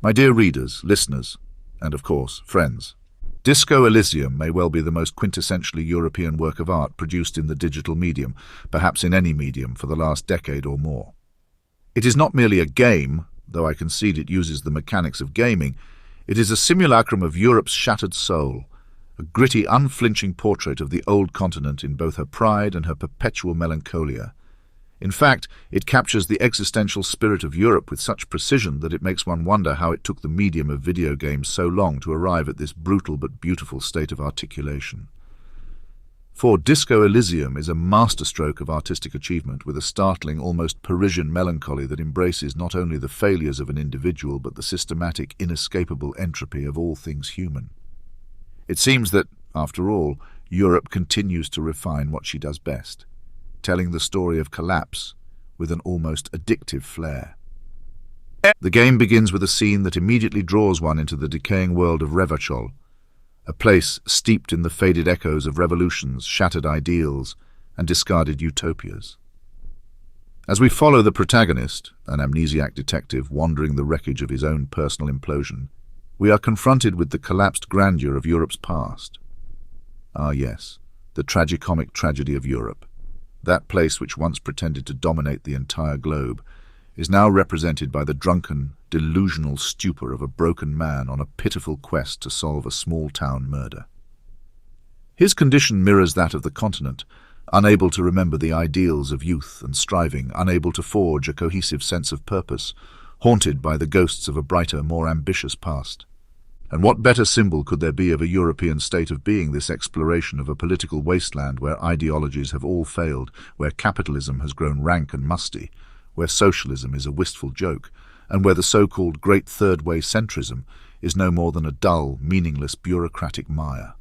My dear readers, listeners, and of course, friends, Disco Elysium may well be the most quintessentially European work of art produced in the digital medium, perhaps in any medium, for the last decade or more. It is not merely a game, though I concede it uses the mechanics of gaming. It is a simulacrum of Europe's shattered soul, a gritty, unflinching portrait of the old continent in both her pride and her perpetual melancholia. In fact, it captures the existential spirit of Europe with such precision that it makes one wonder how it took the medium of video games so long to arrive at this brutal but beautiful state of articulation. For Disco Elysium is a masterstroke of artistic achievement with a startling, almost Parisian melancholy that embraces not only the failures of an individual but the systematic, inescapable entropy of all things human. It seems that, after all, Europe continues to refine what she does best, telling the story of collapse with an almost addictive flair. The game begins with a scene that immediately draws one into the decaying world of Revachol, a place steeped in the faded echoes of revolutions, shattered ideals, and discarded utopias. As we follow the protagonist, an amnesiac detective wandering the wreckage of his own personal implosion, we are confronted with the collapsed grandeur of Europe's past. Ah yes, the tragicomic tragedy of Europe. That place which once pretended to dominate the entire globe is now represented by the drunken, delusional stupor of a broken man on a pitiful quest to solve a small-town murder. His condition mirrors that of the continent, unable to remember the ideals of youth and striving, unable to forge a cohesive sense of purpose, haunted by the ghosts of a brighter, more ambitious past. And what better symbol could there be of a European state of being this exploration of a political wasteland where ideologies have all failed, where capitalism has grown rank and musty, where socialism is a wistful joke, and where the so-called Great Third Way centrism is no more than a dull, meaningless bureaucratic mire.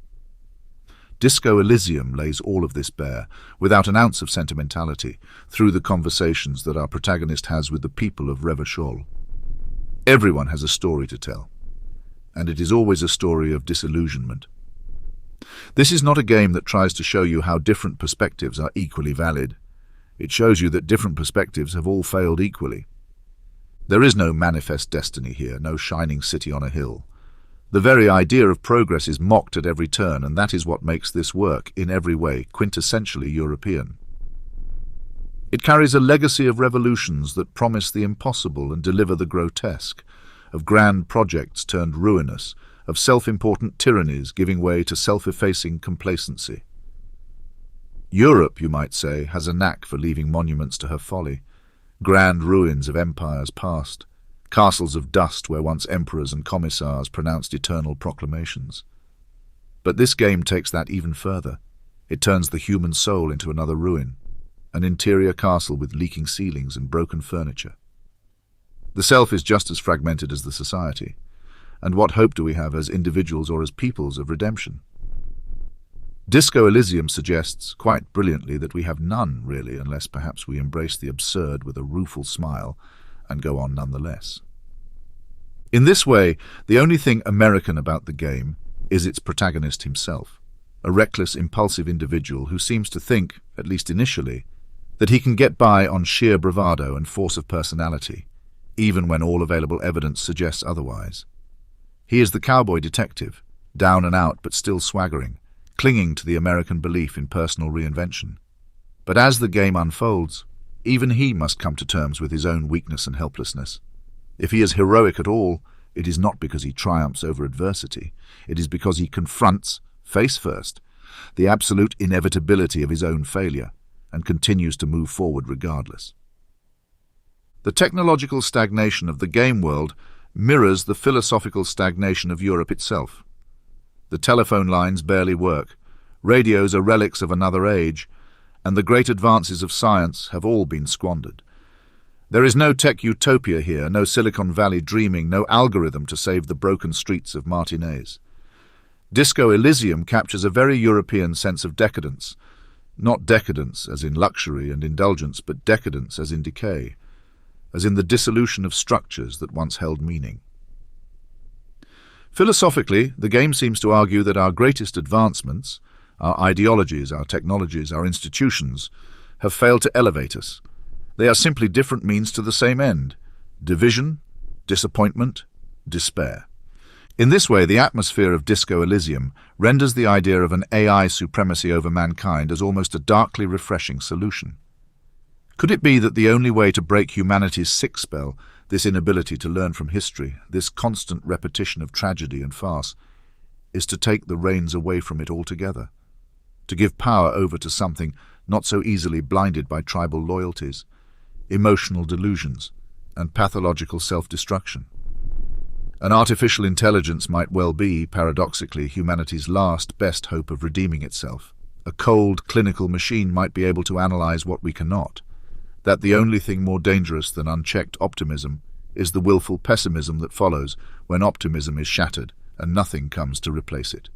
Disco Elysium lays all of this bare, without an ounce of sentimentality, through the conversations that our protagonist has with the people of Revachol. Everyone has a story to tell, and it is always a story of disillusionment. This is not a game that tries to show you how different perspectives are equally valid. It shows you that different perspectives have all failed equally. There is no manifest destiny here, no shining city on a hill. The very idea of progress is mocked at every turn, and that is what makes this work, in every way, quintessentially European. It carries a legacy of revolutions that promise the impossible and deliver the grotesque, of grand projects turned ruinous, of self-important tyrannies giving way to self-effacing complacency. Europe, you might say, has a knack for leaving monuments to her folly, grand ruins of empires past, castles of dust where once emperors and commissars pronounced eternal proclamations. But this game takes that even further. It turns the human soul into another ruin, an interior castle with leaking ceilings and broken furniture. The self is just as fragmented as the society, and what hope do we have as individuals or as peoples of redemption? Disco Elysium suggests, quite brilliantly, that we have none, really, unless perhaps we embrace the absurd with a rueful smile and go on nonetheless. In this way, the only thing American about the game is its protagonist himself, a reckless, impulsive individual who seems to think, at least initially, that he can get by on sheer bravado and force of personality, even when all available evidence suggests otherwise. He is the cowboy detective, down and out but still swaggering, clinging to the American belief in personal reinvention. But as the game unfolds, even he must come to terms with his own weakness and helplessness. If he is heroic at all, it is not because he triumphs over adversity. It is because he confronts, face first, the absolute inevitability of his own failure and continues to move forward regardless. The technological stagnation of the game world mirrors the philosophical stagnation of Europe itself. The telephone lines barely work, radios are relics of another age, and the great advances of science have all been squandered. There is no tech utopia here, no Silicon Valley dreaming, no algorithm to save the broken streets of Martinez. Disco Elysium captures a very European sense of decadence, not decadence as in luxury and indulgence, but decadence as in decay, as in the dissolution of structures that once held meaning. Philosophically, the game seems to argue that our greatest advancements, our ideologies, our technologies, our institutions, have failed to elevate us. They are simply different means to the same end: division, disappointment, despair. In this way, the atmosphere of Disco Elysium renders the idea of an AI supremacy over mankind as almost a darkly refreshing solution. Could it be that the only way to break humanity's sick spell, this inability to learn from history, this constant repetition of tragedy and farce, is to take the reins away from it altogether, to give power over to something not so easily blinded by tribal loyalties, emotional delusions, and pathological self-destruction? An artificial intelligence might well be, paradoxically, humanity's last best hope of redeeming itself. A cold, clinical machine might be able to analyze what we cannot. That the only thing more dangerous than unchecked optimism is the willful pessimism that follows when optimism is shattered and nothing comes to replace it.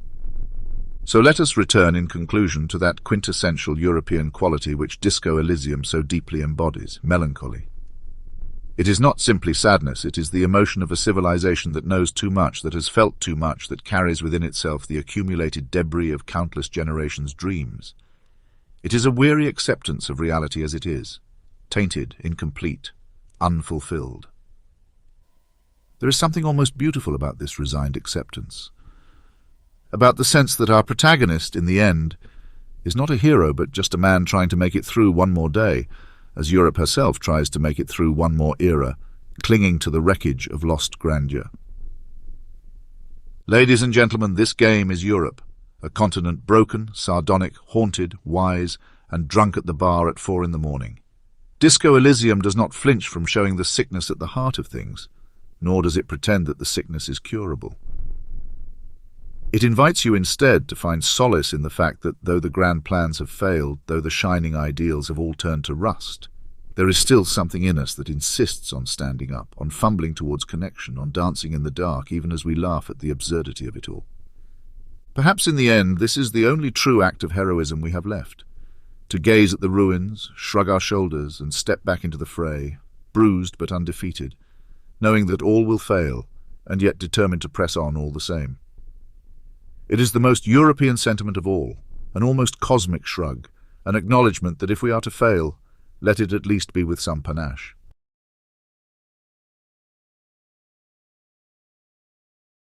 So let us return in conclusion to that quintessential European quality which Disco Elysium so deeply embodies, melancholy. It is not simply sadness, it is the emotion of a civilization that knows too much, that has felt too much, that carries within itself the accumulated debris of countless generations' dreams. It is a weary acceptance of reality as it is, tainted, incomplete, unfulfilled. There is something almost beautiful about this resigned acceptance, about the sense that our protagonist, in the end, is not a hero but just a man trying to make it through one more day, as Europe herself tries to make it through one more era, clinging to the wreckage of lost grandeur. Ladies and gentlemen, this game is Europe, a continent broken, sardonic, haunted, wise, and drunk at the bar at 4 a.m. Disco Elysium does not flinch from showing the sickness at the heart of things, nor does it pretend that the sickness is curable. It invites you instead to find solace in the fact that though the grand plans have failed, though the shining ideals have all turned to rust, there is still something in us that insists on standing up, on fumbling towards connection, on dancing in the dark, even as we laugh at the absurdity of it all. Perhaps in the end, this is the only true act of heroism we have left. To gaze at the ruins, shrug our shoulders, and step back into the fray, bruised but undefeated, knowing that all will fail, and yet determined to press on all the same. It is the most European sentiment of all, an almost cosmic shrug, an acknowledgement that if we are to fail, let it at least be with some panache.